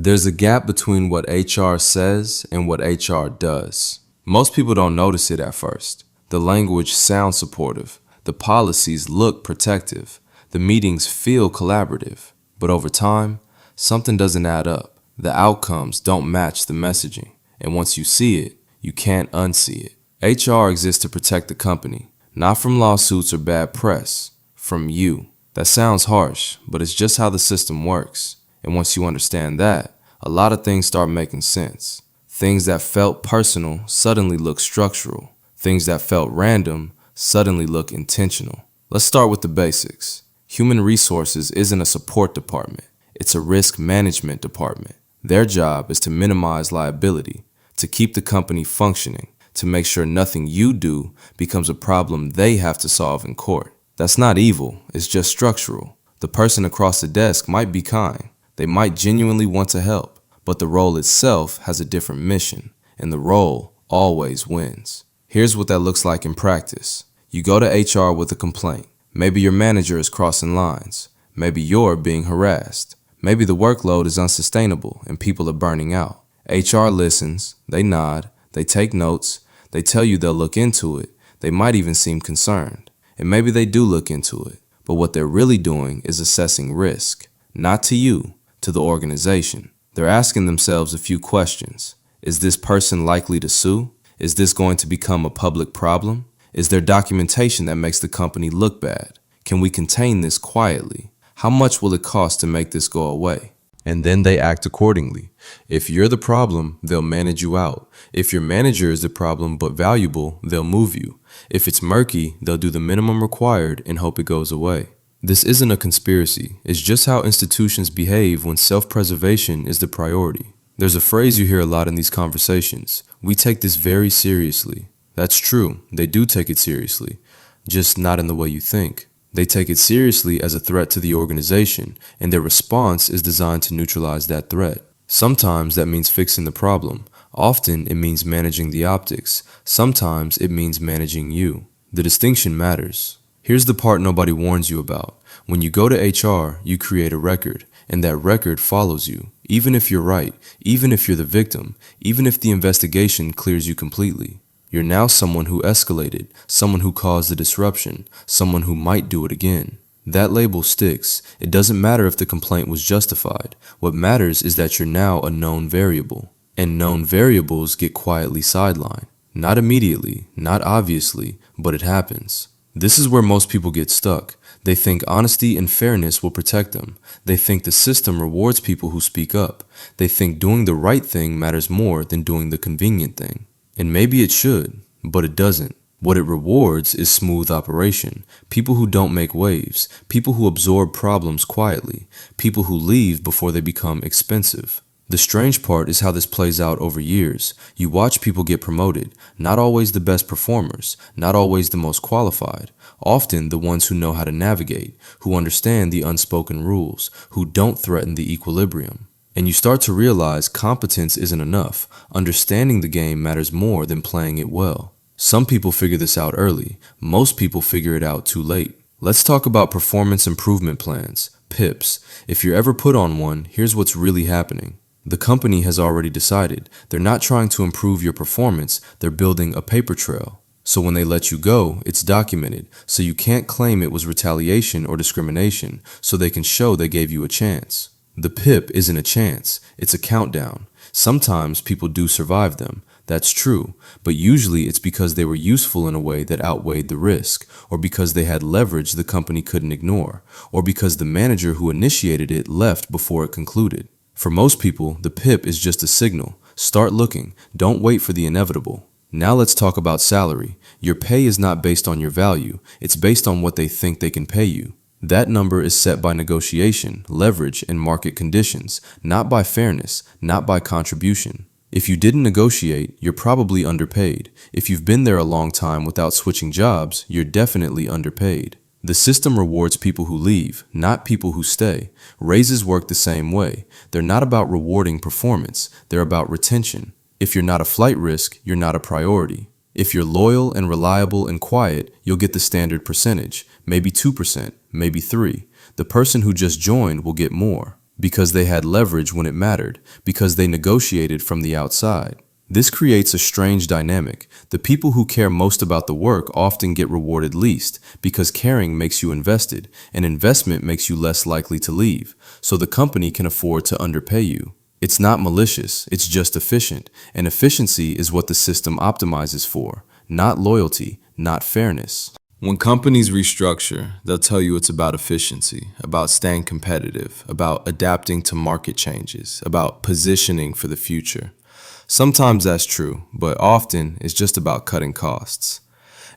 There's a gap between what HR says and what HR does. Most people don't notice it at first. The language sounds supportive. The policies look protective. The meetings feel collaborative. But over time, something doesn't add up. The outcomes don't match the messaging. And once you see it, you can't unsee it. HR exists to protect the company, not from lawsuits or bad press, from you. That sounds harsh, but it's just how the system works. And once you understand that, a lot of things start making sense. Things that felt personal suddenly look structural. Things that felt random suddenly look intentional. Let's start with the basics. Human resources isn't a support department. It's a risk management department. Their job is to minimize liability, to keep the company functioning, to make sure nothing you do becomes a problem they have to solve in court. That's not evil, it's just structural. The person across the desk might be kind. They might genuinely want to help, but the role itself has a different mission, and the role always wins. Here's what that looks like in practice. You go to HR with a complaint. Maybe your manager is crossing lines. Maybe you're being harassed. Maybe the workload is unsustainable and people are burning out. HR listens, they nod, they take notes, they tell you they'll look into it. They might even seem concerned. And maybe they do look into it. But what they're really doing is assessing risk. Not to you, to the organization. They're asking themselves a few questions. Is this person likely to sue? Is this going to become a public problem? Is there documentation that makes the company look bad? Can we contain this quietly? How much will it cost to make this go away? And then they act accordingly. If you're the problem, they'll manage you out. If your manager is the problem but valuable, they'll move you. If it's murky, they'll do the minimum required and hope it goes away. This isn't a conspiracy. It's just how institutions behave when self-preservation is the priority. There's a phrase you hear a lot in these conversations. We take this very seriously. That's true. They do take it seriously, just not in the way you think. They take it seriously as a threat to the organization, and their response is designed to neutralize that threat. Sometimes that means fixing the problem. Often it means managing the optics. Sometimes it means managing you. The distinction matters. Here's the part nobody warns you about. When you go to HR, you create a record, and that record follows you. Even if you're right, even if you're the victim, even if the investigation clears you completely. You're now someone who escalated, someone who caused the disruption, someone who might do it again. That label sticks. It doesn't matter if the complaint was justified. What matters is that you're now a known variable. And known variables get quietly sidelined. Not immediately, not obviously, but it happens. This is where most people get stuck. They think honesty and fairness will protect them. They think the system rewards people who speak up. They think doing the right thing matters more than doing the convenient thing. And maybe it should, but it doesn't. What it rewards is smooth operation, people who don't make waves, people who absorb problems quietly, people who leave before they become expensive. The strange part is how this plays out over years. You watch people get promoted, not always the best performers, not always the most qualified, often the ones who know how to navigate, who understand the unspoken rules, who don't threaten the equilibrium. And you start to realize competence isn't enough. Understanding the game matters more than playing it well. Some people figure this out early. Most people figure it out too late. Let's talk about performance improvement plans, PIPs. If you're ever put on one, here's what's really happening. The company has already decided. They're not trying to improve your performance. They're building a paper trail. So when they let you go, it's documented. So you can't claim it was retaliation or discrimination. So they can show they gave you a chance. The PIP isn't a chance, it's a countdown. Sometimes people do survive them, that's true, but usually it's because they were useful in a way that outweighed the risk, or because they had leverage the company couldn't ignore, or because the manager who initiated it left before it concluded. For most people, the PIP is just a signal. Start looking, don't wait for the inevitable. Now let's talk about salary. Your pay is not based on your value, it's based on what they think they can pay you. That number is set by negotiation, leverage, and market conditions, not by fairness, not by contribution. If you didn't negotiate, you're probably underpaid. If you've been there a long time without switching jobs, you're definitely underpaid. The system rewards people who leave, not people who stay. Raises work the same way. They're not about rewarding performance, they're about retention. If you're not a flight risk, you're not a priority. If you're loyal and reliable and quiet, you'll get the standard percentage, maybe 2%, maybe 3%. The person who just joined will get more. because they had leverage when it mattered, because they negotiated from the outside. This creates a strange dynamic. The people who care most about the work often get rewarded least, because caring makes you invested, and investment makes you less likely to leave, so the company can afford to underpay you. It's not malicious, it's just efficient, and efficiency is what the system optimizes for, not loyalty, not fairness. When companies restructure, they'll tell you it's about efficiency, about staying competitive, about adapting to market changes, about positioning for the future. Sometimes that's true, but often it's just about cutting costs.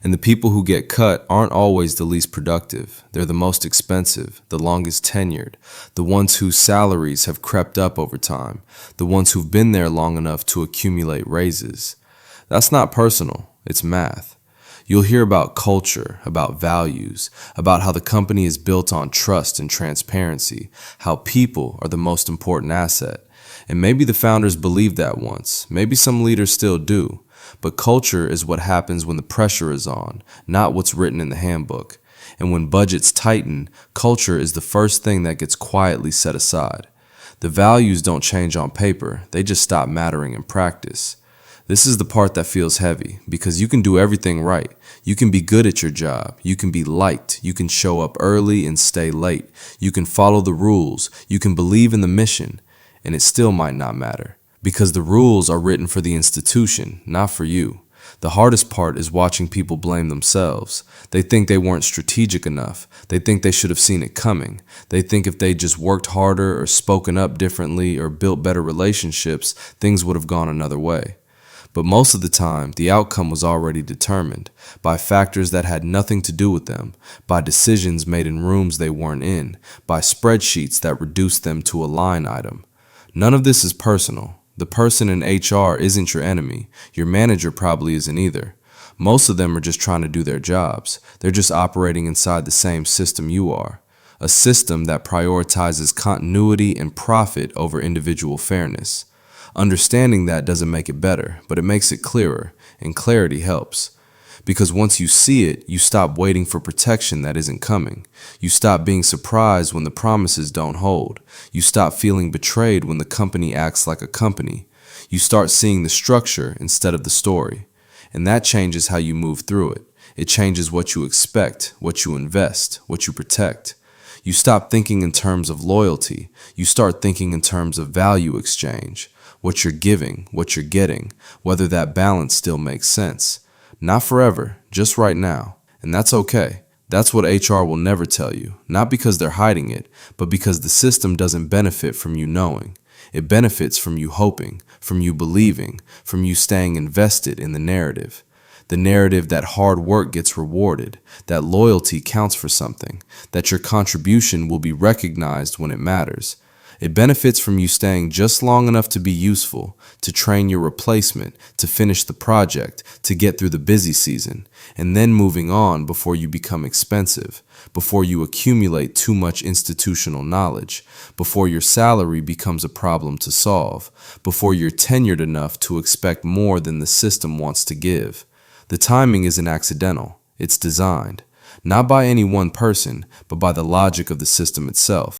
And the people who get cut aren't always the least productive. They're the most expensive, the longest tenured, the ones whose salaries have crept up over time, the ones who've been there long enough to accumulate raises. That's not personal, it's math. You'll hear about culture, about values, about how the company is built on trust and transparency, how people are the most important asset. And maybe the founders believed that once, maybe some leaders still do, but culture is what happens when the pressure is on, not what's written in the handbook. And when budgets tighten, culture is the first thing that gets quietly set aside. The values don't change on paper, they just stop mattering in practice. This is the part that feels heavy, because you can do everything right. You can be good at your job. You can be liked. You can show up early and stay late. You can follow the rules. You can believe in the mission. And it still might not matter, because the rules are written for the institution, not for you. The hardest part is watching people blame themselves. They think they weren't strategic enough. They think they should have seen it coming. They think if they just worked harder or spoken up differently or built better relationships, things would have gone another way. But most of the time, the outcome was already determined by factors that had nothing to do with them, by decisions made in rooms they weren't in, by spreadsheets that reduced them to a line item. None of this is personal. The person in HR isn't your enemy. Your manager probably isn't either. Most of them are just trying to do their jobs. They're just operating inside the same system you are. A system that prioritizes continuity and profit over individual fairness. Understanding that doesn't make it better, but it makes it clearer, and clarity helps. Because once you see it, you stop waiting for protection that isn't coming. You stop being surprised when the promises don't hold. You stop feeling betrayed when the company acts like a company. You start seeing the structure instead of the story. And that changes how you move through it. It changes what you expect, what you invest, what you protect. You stop thinking in terms of loyalty. You start thinking in terms of value exchange. What you're giving, what you're getting, whether that balance still makes sense. Not forever, just right now. And that's okay. That's what HR will never tell you, not because they're hiding it, but because the system doesn't benefit from you knowing. It benefits from you hoping, from you believing, from you staying invested in the narrative. The narrative that hard work gets rewarded, that loyalty counts for something, that your contribution will be recognized when it matters. It benefits from you staying just long enough to be useful, to train your replacement, to finish the project, to get through the busy season, and then moving on before you become expensive, before you accumulate too much institutional knowledge, before your salary becomes a problem to solve, before you're tenured enough to expect more than the system wants to give. The timing isn't accidental, it's designed, not by any one person, but by the logic of the system itself.